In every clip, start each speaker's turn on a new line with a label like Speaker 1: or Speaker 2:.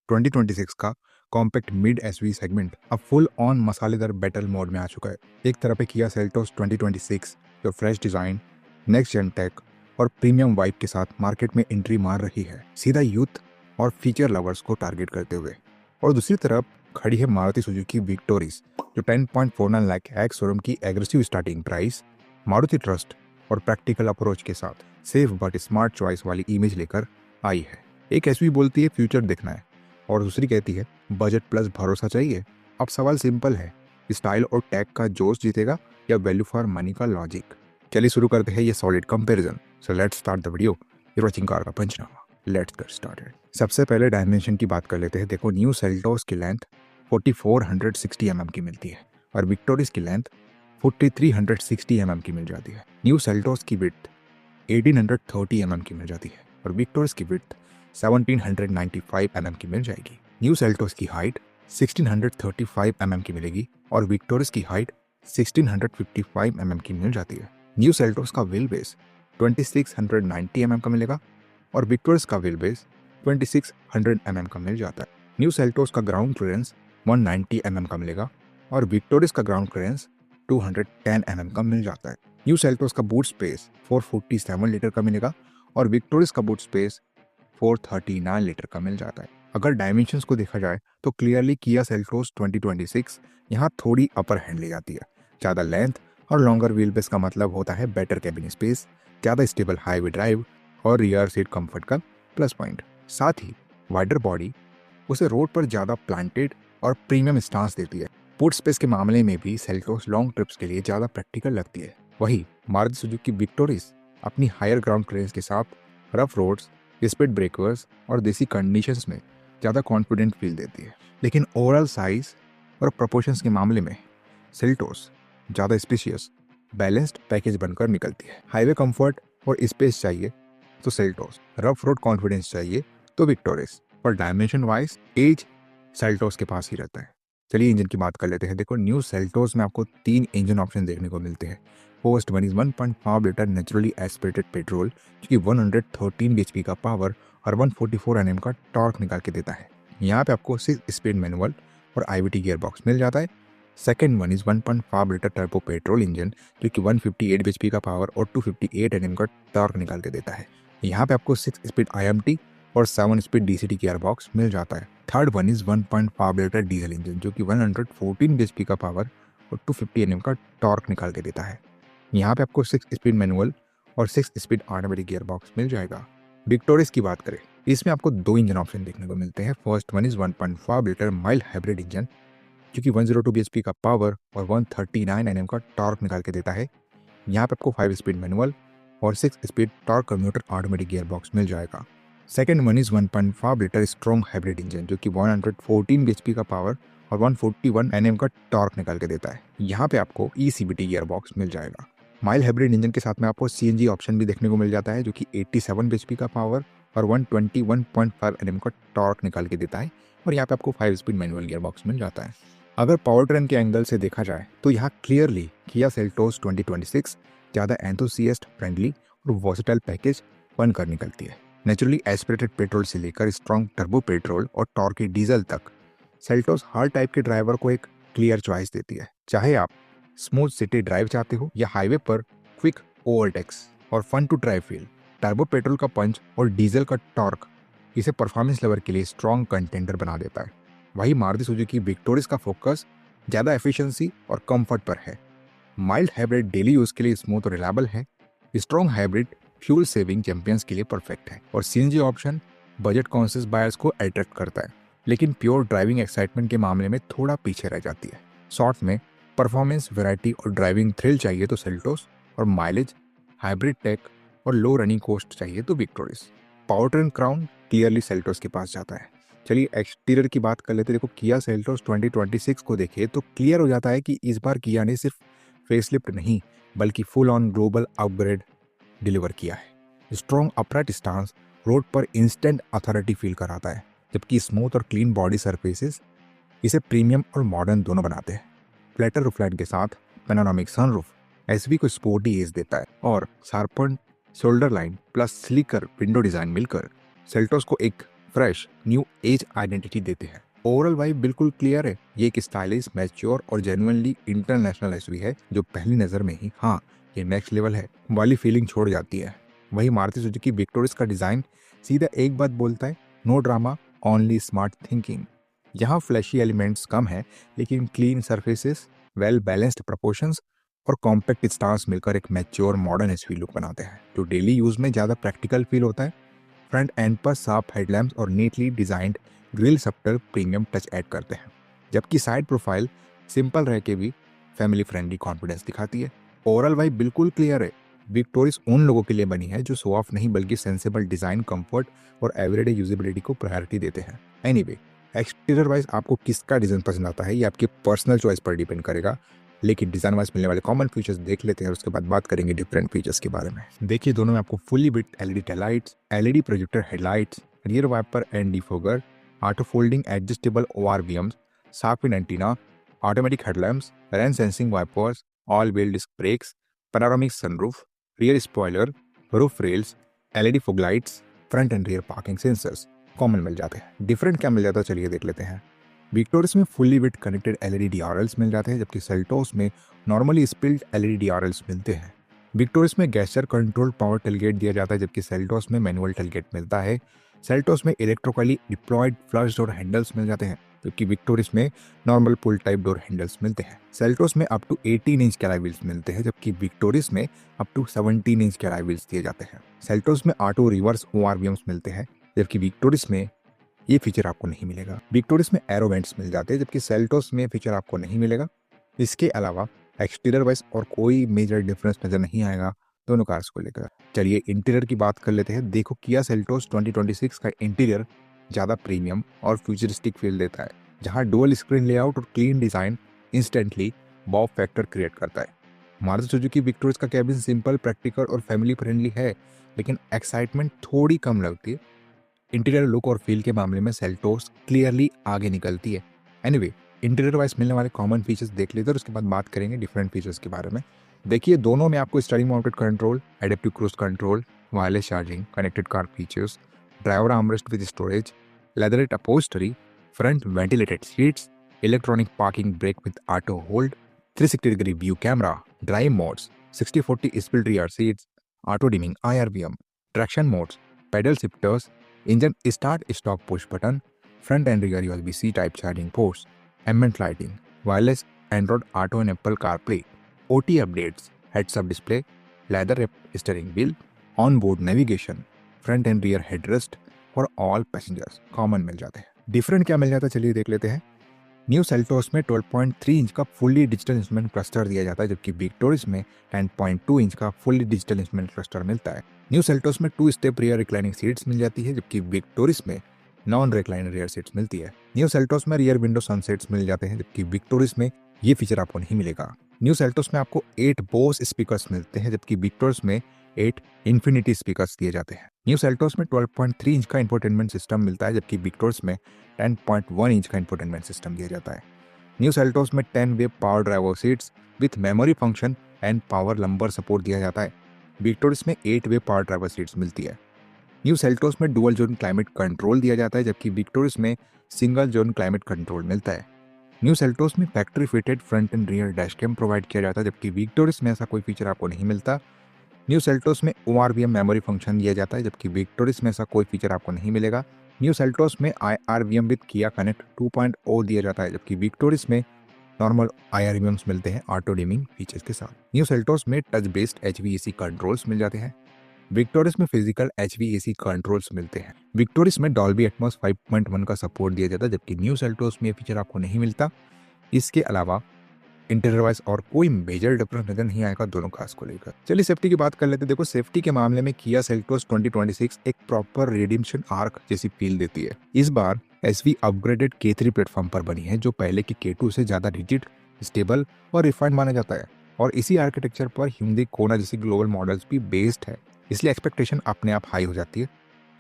Speaker 1: 2026 का compact mid SUV segment अब full on मसालेदार बैटल मोड में आ चुका है। एक तरफ है किया सेल्टोस 2026 जो fresh design, next gen tech और प्रीमियम वाइब के साथ मार्केट में एंट्री मार रही है, सीधा यूथ और फीचर लवर्स को टारगेट करते हुए। और दूसरी तरफ खड़ी है मारुति सुजुकी विक्टोरिस जो 10.49 लाख एक्स शोरूम की aggressive starting price, Maruti trust और प्रैक्टिकल अप्रोच के साथ सेफ बट स्मार्ट चॉइस वाली इमेज लेकर आई है। एक एसयूवी बोलती है फ्यूचर देखना है और दूसरी कहती है बजट प्लस भरोसा चाहिए। अब सवाल सिंपल है, स्टाइल और टैग का जोश जीतेगा या वैल्यू फॉर मनी का लॉजिक। चलिए शुरू करते हैं ये solid comparison. So let's start the video. ये वाचिंग कार का पंचनामा। Let's get started. सबसे पहले डायमेंशन की बात कर लेते हैं। देखो, न्यू सेल्टोस की लेंथ 4460 mm की मिलती है और विक्टोरिस की लेंथ 4360 mm की मिल जाती है। न्यू सेल्टोस की विड्थ 1830 mm की मिल जाती है और विक्टोरिस की विड्थ 1795 mm की मिल जाएगी। न्यू सेल्टोस की हाइट 1635 mm की मिलेगी और विक्टोरिस की हाइट 1655 mm की मिल जाती है। न्यू सेल्टोस का व्हील बेस 2690 mm का मिलेगा और विक्टोरिस का व्हील बेस 2600 mm का मिल जाता है। न्यू सेल्टोस का ग्राउंड क्लियरेंस 190 mm का मिलेगा और विक्टोरिस का ग्राउंड क्लियरेंस 210 mm का मिल जाता है। न्यू सेल्टोस का बूट स्पेस 447 लीटर का मिलेगा और विक्टोरिस का बूट स्पेस 439 लीटर का मिल जाता है। अगर डायमेंशंस को देखा जाए तो क्लियरली किया सेल्टोस 2026 यहाँ थोड़ी अपर हैंड ले जाती है। ज़्यादा लेंथ और लॉन्गर व्हील बेस का मतलब होता है बेटर कैबिन स्पेस, ज़्यादा स्टेबल हाईवे ड्राइव और रियर सीट कंफर्ट का प्लस पॉइंट। साथ ही वाइडर बॉडी उसे रोड पर ज़्यादा प्लांटेड और प्रीमियम स्टांस देती है। बूट स्पेस के मामले में भी सेल्टोस लॉन्ग ट्रिप्स के लिए ज़्यादा प्रैक्टिकल लगती है। वही मारुति सुजुकी विक्टोरिस अपनी हायर ग्राउंड क्लियरेंस के साथ रफ रोड्स, स्पीड ब्रेकर्स और देसी कंडीशंस में ज़्यादा कॉन्फिडेंट फील देती है। लेकिन ओवरऑल साइज और प्रोपोर्शंस के मामले में सेल्टोस ज़्यादा स्पेशियस बैलेंस्ड पैकेज बनकर निकलती है। हाईवे कंफर्ट और स्पेस चाहिए तो सेल्टोस, रफ रोड कॉन्फिडेंस चाहिए तो विक्टोरिस, और डायमेंशन वाइज एज सेल्टोस के पास ही रहता है। चलिए इंजन की बात कर लेते हैं। देखो, न्यू सेल्टोस में आपको 3 इंजन ऑप्शन देखने को मिलते हैं। First one is 1.5 litre naturally aspirated petrol जो कि 113 bhp का पावर और 144 Nm का टॉर्क निकाल के देता है। यहाँ पे आपको 6 स्पीड मैनुअल और IVT गियर बॉक्स मिल जाता है। Second one is 1.5 litre turbo petrol engine जो कि 158 bhp का पावर और 258 Nm का टॉर्क निकाल के देता है। यहाँ पे आपको 6 स्पीड IMT और 7 स्पीड DCT गियर बॉक्स मिल जाता है। Third one is 1.5 litre diesel engine जो कि 114 bhp का पावर और 250 Nm का टॉर्क निकाल के देता है। यहाँ पे आपको 6 स्पीड मैनुअल और 6 स्पीड ऑटोमेटिक गियर बॉक्स मिल जाएगा। विक्टोरिस की बात करें, इसमें आपको 2 इंजन ऑप्शन देखने को मिलते हैं। First one is 1.5 litre mild hybrid engine जो कि 102 bhp का पावर और 139 Nm का टॉर्क निकाल के देता है। यहाँ पे आपको 5 स्पीड मैनुअल और 6 speed torque converter automatic gear box मिल जाएगा। Second one is 1.5 litre strong hybrid engine जो कि 114 bhp का पावर और 141 Nm का टॉर्क निकाल के देता है। यहाँ पे आपको ECVT गियर बॉक्स मिल जाएगा। माइल्ड हाइब्रिड इंजन के साथ में आपको CNG ऑप्शन भी देखने को मिल जाता है जो कि 87 bhp का पावर और 121.5 Nm का टॉर्क निकाल के देता है और यहाँ पे आपको 5 स्पीड मैनुअल गियर बॉक्स मिल जाता है। अगर पावर ट्रेन के एंगल से देखा जाए तो यहाँ क्लियरली किया सेल्टोस 2026 ज़्यादा एंथुसियास्ट फ्रेंडली और वर्सेटाइल पैकेज बनकर निकलती है। नेचुरली एस्पिरेटेड पेट्रोल से लेकर स्ट्रॉन्ग टर्बो पेट्रोल और टॉर्की डीजल तक सेल्टोस हर टाइप के ड्राइवर को एक क्लियर चॉइस देती है। चाहे आप स्मूथ सिटी ड्राइव चाहते हो या हाईवे पर क्विक ओवरटेक्स और fun to drive feel, turbo petrol का पंच और डीजल का टॉर्क इसे परफॉर्मेंस लेवल के लिए स्ट्रॉन्ग कंटेंडर बना देता है। वही मारुति सुजुकी विक्टोरिस का फोकस ज़्यादा एफिशिएंसी और कंफर्ट पर है। माइल्ड हाइब्रिड डेली यूज के लिए स्मूथ और रिलायबल है। Strong hybrid fuel saving champions के लिए परफेक्ट है और CNG option budget conscious buyers को अट्रैक्ट करता है, लेकिन प्योर ड्राइविंग एक्साइटमेंट के मामले में थोड़ा पीछे रह जाती है। शॉर्ट में परफॉर्मेंस, वैरायटी और ड्राइविंग थ्रिल चाहिए तो सेल्टोस, और माइलेज, हाइब्रिड टेक और लो रनिंग कॉस्ट चाहिए तो Victoris. Power train crown clearly Seltos के पास जाता है। चलिए एक्सटीरियर की बात कर लेते हैं। देखो, किया सेल्टोस 2026 को देखिए तो क्लियर हो जाता है कि इस बार किया ने सिर्फ फेसलिफ्ट नहीं बल्कि full on global upgrade deliver किया है। स्ट्रॉन्ग अपराइट स्टांस रोड पर इंस्टेंट अथॉरिटी फील कराता है, जबकि स्मूथ और क्लीन बॉडी सरफेसेस इसे प्रीमियम और मॉडर्न दोनों बनाते हैं। फ्लैटर रूफलाइन के साथ पैनोरामिक सनरूफ एसवी को स्पोर्टी एज देता है और sharpen shoulder line plus slicker window design मिलकर सेल्टोस को एक फ्रेश न्यू एज आइडेंटिटी देते हैं। ओवरऑल वाइब बिल्कुल क्लियर है, ये एक स्टाइलिश, मैच्योर और जेन्युइनली इंटरनेशनल एसयूवी है जो पहली नज़र में ही हाँ ये नेक्स्ट लेवल है वाली फीलिंग छोड़ जाती है। वही मारुति सुजुकी विक्टोरियस का डिज़ाइन सीधा एक बात बोलता है, no drama only smart thinking. यहाँ फ्लैशी एलिमेंट्स कम है लेकिन clean surfaces, well balanced proportions और कॉम्पैक्ट स्टार्स मिलकर एक मैच्योर मॉडर्न एसयूवी लुक बनाते हैं जो डेली यूज़ में ज़्यादा प्रैक्टिकल फील होता है। फ्रंट एंड पर शार्प हेडलैम्प्स और neatly designed grill subtle premium touch add करते हैं, जबकि साइड प्रोफाइल सिंपल रह के भी फैमिली फ्रेंडली कॉन्फिडेंस दिखाती है। ओवरऑल वाइब बिल्कुल क्लियर है, विक्टोरियस उन लोगों के लिए बनी है जो शो ऑफ नहीं बल्कि सेंसेबल डिजाइन, कंफर्ट और एवरीडे यूजेबिलिटी को प्रायोरिटी देते हैं। एनीवे, एक्सटीरियर वाइज आपको किसका डिजाइन पसंद आता है ये आपकी पर्सनल चॉइस पर डिपेंड करेगा, लेकिन डिजाइन वाइज मिलने वाले कॉमन फीचर्स देख लेते हैं और उसके बाद बात करेंगे डिफरेंट फीचर्स के बारे में। देखिए, दोनों में आपको fully bit LED taillights, LED projector headlights, rear wiper and defogger, auto folding adjustable ORVMs, shark fin antenna, automatic headlamps, rain sensing wipers, all wheel disc brakes, panoramic sunroof, rear spoiler, roof rails, LED fog lights, front and rear parking sensors common मिल जाते हैं। Different क्या मिल जाता है चलिए देख लेते हैं। विक्टोरियस में फुली विट कनेक्टेड एलईडी डीआरएल्स मिल जाते हैं, जबकि सेल्टोस में नॉर्मली स्पिल्ड एलईडी डीआरएल्स मिलते हैं। विक्टोरियस में गैस्चर कंट्रोल पावर टेलगेट दिया जाता है, जबकि सेल्टोस में मैनुअल टेलगेट मिलता है। सेल्टोस में electrically deployed flush door handles मिल जाते हैं, जबकि विक्टोरियस में normal pull type door handles मिलते हैं। सेल्टोस में अप टू 18 इंच के अलॉय व्हील्स मिलते हैं, जबकि विक्टोरियस में अप टू 17 इंच के अलॉय व्हील्स दिए जाते हैं। सेल्टोस में ऑटो रिवर्स ओआरवीएम्स मिलते हैं, जबकि विक्टोरियस में ये फीचर आपको नहीं मिलेगा। विक्टोरियस में एरो वेंट्स मिल जाते हैं, जबकि सेल्टोस में फीचर आपको नहीं मिलेगा। इसके अलावा एक्सटीरियर वाइज और कोई मेजर डिफरेंस नजर नहीं आएगा दोनों कार्स को लेकर। चलिए इंटीरियर की बात कर लेते हैं। देखो, किया सेल्टोस 2026 का इंटीरियर ज़्यादा प्रीमियम और फ्यूचरिस्टिक फील देता है, जहाँ डुअल स्क्रीन लेआउट और clean design instantly Bob factor create करता है। मारुति सुजुकी विक्टोरियस का कैबिन सिंपल, प्रैक्टिकल और फैमिली फ्रेंडली है, लेकिन एक्साइटमेंट थोड़ी कम लगती है। इंटीरियर लुक और फील के मामले में सेल्टोस क्लियरली आगे निकलती है। एनीवे, इंटीरियर वाइज मिलने वाले कॉमन फीचर्स देख लेते हैं और उसके बाद बात करेंगे डिफरेंट फीचर्स के बारे में। देखिए, दोनों में आपको steering mounted control, adaptive cruise control, wireless charging, connected car features, driver armrest with storage, leatherette upholstery, front ventilated seats, electronic parking brake with auto hold, 360 degree view camera, drive modes, 60/40 split rear seats, auto dimming IRVM, traction modes, paddle shifters, engine start stop push button, front and rear USB-C type charging ports, ambient lighting, wireless Android auto and Apple CarPlay, OT updates, heads up display, leather wrapped steering wheel, on board navigation, front and rear headrest for all passengers common मिल जाते हैं। Different क्या मिल जाता है चलिए देख लेते हैं। न्यू सेल्टोस में 12.3 इंच का फुल्ली डिजिटल इंस्ट्रूमेंट क्लस्टर दिया जाता है, जबकि विक्टोरियस में 10.2 इंच का फुल्ली डिजिटल इंस्ट्रूमेंट क्लस्टर मिलता है। न्यू सेल्टोस में 2 स्टेप रियर रिक्लाइनिंग सीट्स मिल जाती है, जबकि विक्टोरियस में नॉन रिक्लाइनिंग रियर सीट्स मिलती है। न्यू सेल्टोस में रियर विंडो सनसेट्स मिल जाते हैं, जबकि विक्टोरियस में ये फीचर आपको नहीं मिलेगा। न्यू सेल्टोस में आपको 8 बोस स्पीकर्स मिलते हैं, जबकि विक्टोरियस में 8 इन्फिनिटी स्पीकर्स दिए जाते हैं। न्यू सेल्टोस में 12.3 इंच का इंफोटेनमेंट सिस्टम मिलता है, जबकि विक्टोरियस में 10.1 इंच का इंफोटेनमेंट सिस्टम दिया जाता है। न्यू सेल्टोस में 10 way power driver seats with memory function and power lumbar support दिया जाता है। विक्टोरियस में 8 वे पावर ड्राइवर सीट्स मिलती है। न्यू सेल्टोस में डुअल जोन क्लाइमेट कंट्रोल दिया जाता है, जबकि विक्टोरियस में सिंगल जोन क्लाइमेट कंट्रोल मिलता है। न्यू सेल्टोस में factory fitted front and rear dash cam provide किया जाता है, जबकि विक्टोरियस में ऐसा कोई फीचर आपको नहीं मिलता। न्यू सेल्टोस में ORVM मेमोरी फंक्शन दिया जाता है, जबकि विक्टोरियस में ऐसा कोई फीचर आपको नहीं मिलेगा। न्यू सेल्टोस में IRVM विद किया कनेक्ट 2.0 दिया जाता है, जबकि विक्टोरियस में नॉर्मल IRVMs मिलते हैं ऑटो डिमिंग फीचर्स के साथ। न्यू सेल्टोस में टच बेस्ड HVAC कंट्रोल्स मिल जाते हैं। विक्टोरियस में फिजिकल HVAC कंट्रोल्स मिलते हैं। विक्टोरियस में डॉल्बी एटमॉस 5.1 का सपोर्ट दिया जाता है, जबकि न्यू सेल्टोस में ये फीचर आपको नहीं मिलता। इसके अलावा इंटीरियर वाइज और कोई मेजर डिफरेंस नजर नहीं आएगा दोनों कार्स को लेकर। चलिए सेफ्टी की बात कर लेते हैं। देखो, सेफ्टी के मामले में किया सेल्टोस 2026 एक प्रॉपर रिडेम्पशन आर्क जैसी फील देती है। इस बार SV अपग्रेडेड K3 प्लेटफॉर्म पर बनी है, जो पहले की K2 से ज्यादा रिजिड, स्टेबल और रिफाइंड माना जाता है, और इसी आर्किटेक्चर पर Hyundai Kona जैसी ग्लोबल मॉडल्स भी बेस्ड है, इसलिए एक्सपेक्टेशन अपने आप हाई हो जाती है।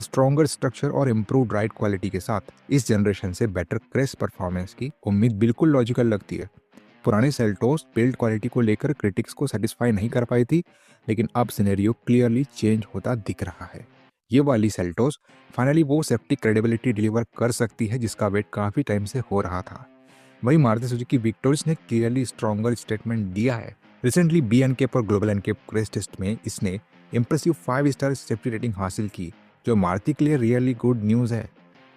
Speaker 1: स्ट्रॉन्गर स्ट्रक्चर और इम्प्रूव्ड राइड क्वालिटी के साथ इस जनरेशन से बेटर क्रेश परफॉर्मेंस की उम्मीद बिल्कुल लॉजिकल लगती है। पुरानी सेल्टोस बिल्ड क्वालिटी को लेकर क्रिटिक्स को सेटिस्फाई नहीं कर पाई थी, लेकिन अब सिनेरियो क्लियरली चेंज होता दिख रहा है। ये वाली सेल्टोस फाइनली वो सेफ्टी क्रेडिबिलिटी डिलीवर कर सकती है जिसका वेट काफ़ी टाइम से हो रहा था। वही मारुति सुजुकी विक्टोरियस ने क्लियरली स्ट्रॉन्गर स्टेटमेंट दिया है। रिसेंटली बी एनकेप और ग्लोबल एनकेप क्रैश टेस्ट में इसने इंप्रेसिव 5 स्टार सेफ्टी रेटिंग हासिल की, जो मारुति के लिए रियली गुड न्यूज़ है।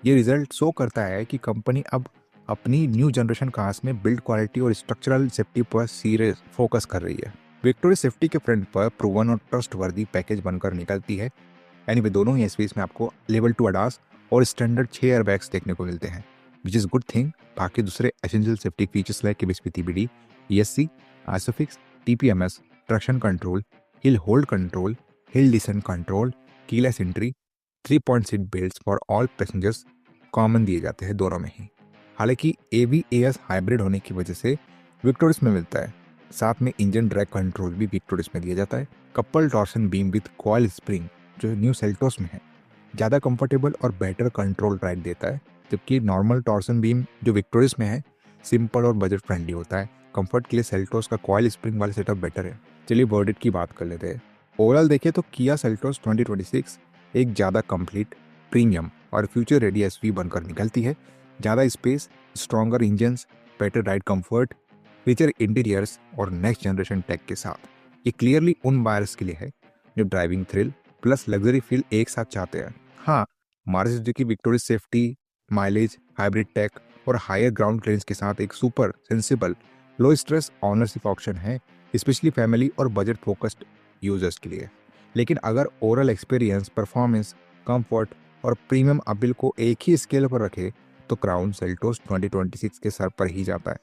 Speaker 1: ये रिजल्ट शो करता है कि कंपनी अब अपनी न्यू जनरेशन कार्स में बिल्ड क्वालिटी और स्ट्रक्चरल सेफ्टी पर सीरियस फोकस कर रही है। विक्टोरियस सेफ्टी के फ्रंट पर प्रूवन और ट्रस्टवर्दी पैकेज बनकर निकलती है। एनीवे दोनों ही एसयूवीज में आपको लेवल 2 अडास और स्टैंडर्ड 6 एयरबैग्स देखने को मिलते हैं, विच इज़ गुड थिंग। बाकी दूसरे essential safety features like KBSP TBD, ESC, ISOFIX, TPMS, traction control, hill hold control, hill descent control, keyless entry, 3 point seat belts for all passengers common दिए जाते हैं दोनों में ही। हालांकि एवीएएस हाइब्रिड होने की वजह से विक्टोरियस में मिलता है। साथ में इंजन ड्रैग कंट्रोल भी विक्टोरियस में दिया जाता है। Couple torsion beam with coil spring जो न्यू सेल्टोस में है ज़्यादा कंफर्टेबल और बेटर कंट्रोल राइड देता है, जबकि नॉर्मल टॉर्सन बीम जो विक्टोरियस में है सिंपल और बजट फ्रेंडली होता है। कंफर्ट के लिए सेल्टोस का कॉइल स्प्रिंग वाला सेटअप बेटर है। चलिए वर्डिक्ट की बात कर लेते हैं। ओवरऑल देखें तो किया सेल्टोस 2026 एक ज़्यादा कंप्लीट, प्रीमियम और फ्यूचर रेडी एसयूवी बनकर निकलती है। ज़्यादा space, stronger engines, better ride comfort, richer interiors और नेक्स्ट जनरेशन टेक के साथ ये क्लियरली उन बायर्स के लिए है जो driving thrill plus luxury feel एक साथ चाहते हैं। हाँ, Maruti Suzuki Victoris safety, mileage, hybrid tech और हायर ग्राउंड क्लियरेंस के साथ एक super sensible low stress ownership option है, स्पेशली फैमिली और बजट फोकस्ड यूजर्स के लिए। लेकिन अगर ओवरऑल एक्सपीरियंस, परफॉर्मेंस, कंफर्ट और प्रीमियम अपील को एक ही स्केल पर रखे तो क्राउन सेल्टोस 2026 के सर पर ही जाता है,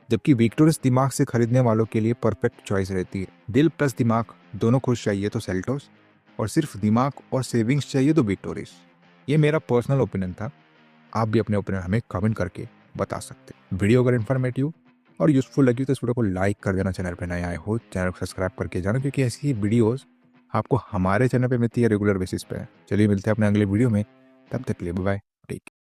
Speaker 1: जबकि विक्टोरियस दिमाग से खरीदने वालों के लिए परफेक्ट चॉइस रहती है। दिल प्लस दिमाग दोनों खुश चाहिए तो सेल्टोस, और सिर्फ दिमाग और सेविंग्स चाहिए तो विक्टोरियस। ये मेरा पर्सनल ओपिनियन था। आप भी अपने ओपिनियन हमें कमेंट करके बता सकते हैं। वीडियो अगर इन्फॉर्मेटिव और यूजफुल लगी तो इस वीडियो को लाइक कर देना। चैनल पर नए आए हो चैनल को सब्सक्राइब करके जाना, क्योंकि ऐसी ही वीडियोस आपको हमारे चैनल पे मिलती है रेगुलर बेसिस पे। चलिए मिलते हैं अपने अगले वीडियो में, तब तक के लिए बाय बाय। टेक